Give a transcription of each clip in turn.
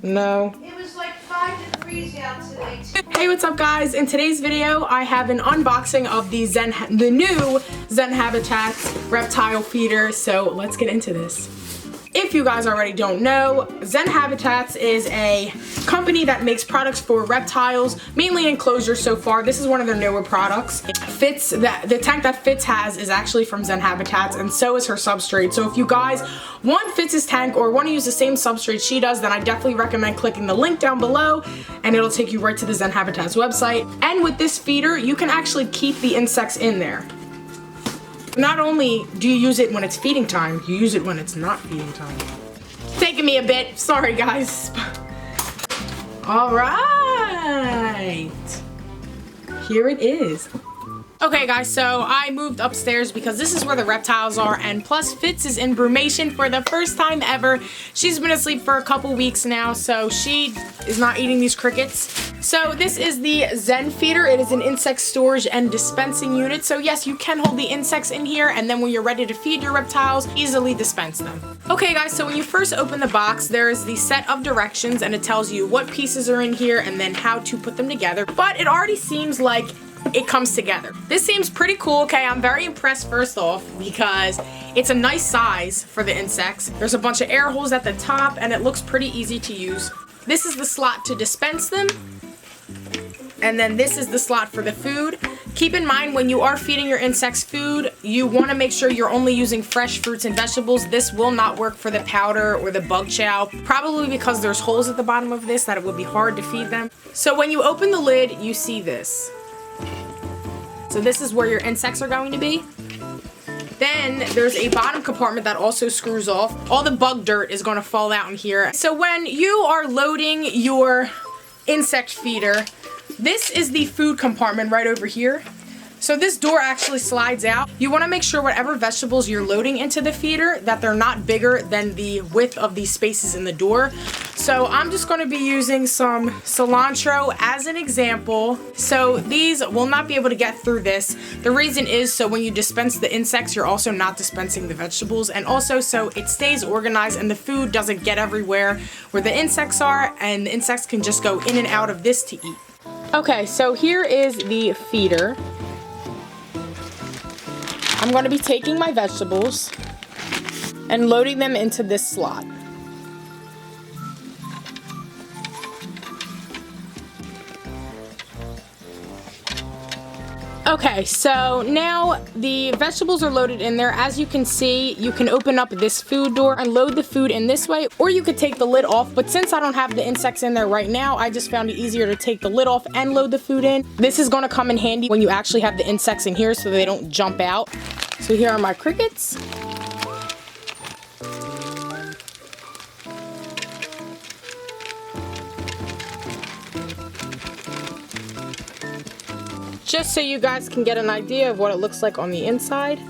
No. It was like 5 degrees out today. Hey, what's up guys? In today's video, I have an unboxing of the new Zen Habitat's Reptile feeder, so let's get into this. If you guys already don't know, Zen Habitats is a company that makes products for reptiles, mainly enclosures so far. This is one of their newer products. Fitz, the tank that Fitz has is actually from Zen Habitats, and so is her substrate. So if you guys want Fitz's tank or want to use the same substrate she does, then I definitely recommend clicking the link down below, and it'll take you right to the Zen Habitats website. And with this feeder, you can actually keep the insects in there. Not only do you use it when it's feeding time, you use it when it's not feeding time. Taking me a bit, sorry guys. All right, here it is. Okay guys, so I moved upstairs because this is where the reptiles are, and plus Fitz is in brumation for the first time ever. She's been asleep for a couple weeks now, so she is not eating these crickets. So this is the Zen Feeder. It is an insect storage and dispensing unit. So yes, you can hold the insects in here, and then when you're ready to feed your reptiles, easily dispense them. Okay guys, so when you first open the box, there is the set of directions, and it tells you what pieces are in here and then how to put them together. But it already seems like it comes together. This seems pretty cool. Okay, I'm very impressed first off because it's a nice size for the insects. There's a bunch of air holes at the top, and it looks pretty easy to use. This is the slot to dispense them, and then this is the slot for the food. Keep in mind, when you are feeding your insects food, you want to make sure you're only using fresh fruits and vegetables. This will not work for the powder or the bug chow, probably because there's holes at the bottom of this that it would be hard to feed them. So when you open the lid, you see this. So this is where your insects are going to be. Then there's a bottom compartment that also screws off. All the bug dirt is going to fall out in here. So when you are loading your insect feeder, this is the food compartment right over here. So this door actually slides out. You want to make sure whatever vegetables you're loading into the feeder, that they're not bigger than the width of these spaces in the door. So I'm just going to be using some cilantro as an example. So these will not be able to get through this. The reason is so when you dispense the insects, you're also not dispensing the vegetables, and also so it stays organized and the food doesn't get everywhere where the insects are, and the insects can just go in and out of this to eat. Okay, so here is the feeder. I'm going to be taking my vegetables and loading them into this slot. Okay, so now the vegetables are loaded in there. As you can see, you can open up this food door and load the food in this way, or you could take the lid off. But since I don't have the insects in there right now, I just found it easier to take the lid off and load the food in. This is going to come in handy when you actually have the insects in here so they don't jump out. So here are my crickets. Just so you guys can get an idea of what it looks like on the inside.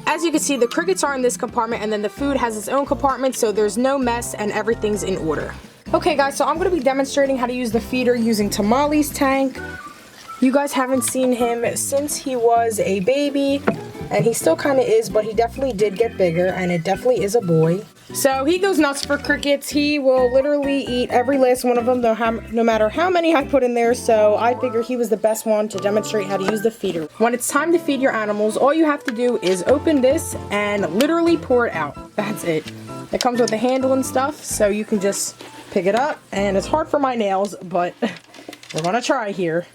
As you can see, the crickets are in this compartment, and then the food has its own compartment, so there's no mess and everything's in order. Okay guys, so I'm going to be demonstrating how to use the feeder using Tamales' tank. You guys haven't seen him since he was a baby, and he still kind of is, but he definitely did get bigger, and it definitely is a boy. So he goes nuts for crickets. He will literally eat every last one of them, no matter how many I put in there, so I figure he was the best one to demonstrate how to use the feeder. When it's time to feed your animals, all you have to do is open this and literally pour it out. That's it. It comes with a handle and stuff, so you can just pick it up, and it's hard for my nails, but we're gonna try here.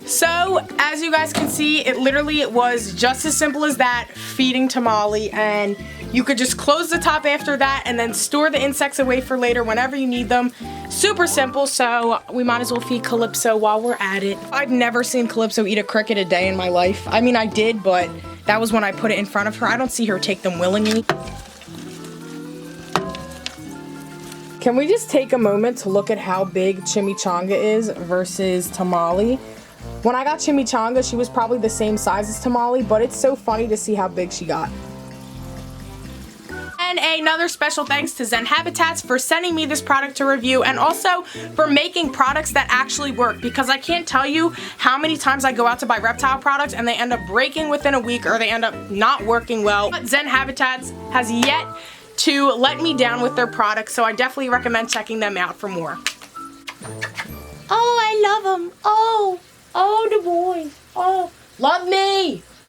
So, as you guys can see, it literally was just as simple as that, feeding Tamale, and you could just close the top after that and then store the insects away for later whenever you need them. Super simple, so we might as well feed Calypso while we're at it. I've never seen Calypso eat a cricket a day in my life. I mean, I did, but that was when I put it in front of her. I don't see her take them willingly. Can we just take a moment to look at how big Chimichanga is versus Tamale? When I got Chimichanga, she was probably the same size as Tamale, but it's so funny to see how big she got. And another special thanks to Zen Habitats for sending me this product to review, and also for making products that actually work, because I can't tell you how many times I go out to buy Reptile products and they end up breaking within a week, or they end up not working well. But Zen Habitats has yet to let me down with their products, so I definitely recommend checking them out for more. Oh, I love them. Oh, the boys. Oh, love me.